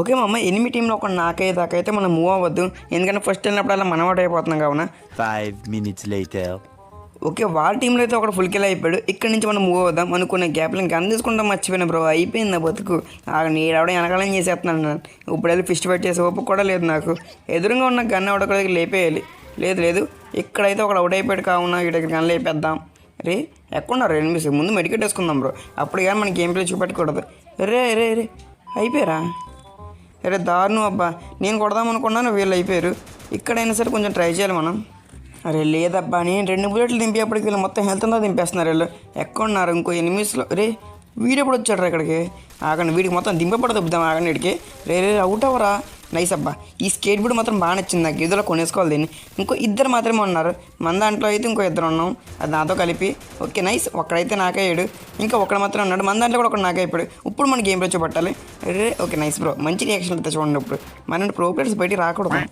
Okay మా అమ్మ ఎనిమిది టీంలో ఒక నాకైతే మనం మూవ్ అవ్వద్దు, ఎందుకంటే ఫస్ట్ వెళ్ళినప్పుడు అలా మనవాడు అయిపోతున్నాం కావున. 5 minutes later. ఓకే వాళ్ళ టీంలో అయితే ఒకటి ఫుల్ కిల్ అయిపోయాడు. ఇక్కడ నుంచి మనం మూవ్ అవుదాం అనుకున్న గ్యాప్లో ఇంకా తీసుకుంటాం మర్చిపోయినా బ్రో, అయిపోయింది నా బతుకు. నీడవడం వెనకాలం చేసేస్తున్నాను నేను. ఇప్పుడు వెళ్ళి ఫిస్ట్ పెట్టేసి ఓపిక కూడా లేదు నాకు. ఎదురుగా ఉన్న గన్ ఒకటి లేపేయాలి. లేదు ఇక్కడైతే ఒకడు అవుట్ అయిపోయాడు కావున వీడికి గన్ లేపేద్దాం. రే ఎక్కడున్నారు ఎనిమిది, ముందు మెడికెట్ వేసుకుందాం బ్రో, అప్పుడు కానీ మనకి గేమ్ ప్లే చూపెట్టకూడదు. రే అయిపోయారా? రే దారుణం అబ్బా, నేను కొడదాం అనుకున్నాను వీళ్ళు అయిపోయారు. ఇక్కడైనా సరే కొంచెం ట్రై చేయాలి మనం. అరే లేదబ్బా, నేను 2 బుల్లెట్లు దింపేప్పటికి వీళ్ళు మొత్తం హెల్త్ అంతా దింపేస్తున్నారు. వీళ్ళు ఎక్కడున్నారు? ఇంకో ఎనిమిస్లో. రే వీడు ఎప్పుడు వచ్చాడు రా ఇక్కడికి? ఆగండి, వీడికి మొత్తం దింపబడ దొబ్బుదాం. ఆగండి వీడికి. రే అవుట్ అవ్వరా? నైస్ అబ్బా, ఈ స్కేట్ బోర్డ్ మాత్రం బాగా నచ్చింది నాకు. ఇదిలో కొనేసుకోవాలి దీన్ని. ఇంకో ఇద్దరు మాత్రమే ఉన్నారు మన దాంట్లో అయితే, ఇంకో ఇద్దరు ఉన్నాం అది నాతో కలిపి. ఓకే నైస్, ఒక్కడైతే నాకయ్యాడు, ఇంకా ఒకడు మాత్రం ఉన్నాడు. మన దాంట్లో కూడా ఒకటి నాకైపోయాడు. ఇప్పుడు మన గేమ్లో చూపట్టాలి. రే ఓకే నైస్ బ్రో, మంచి రియాక్షన్ అయితే చూడండి. ఇప్పుడు మన ప్రో ప్లేయర్స్ బయటికి రాకూడదు.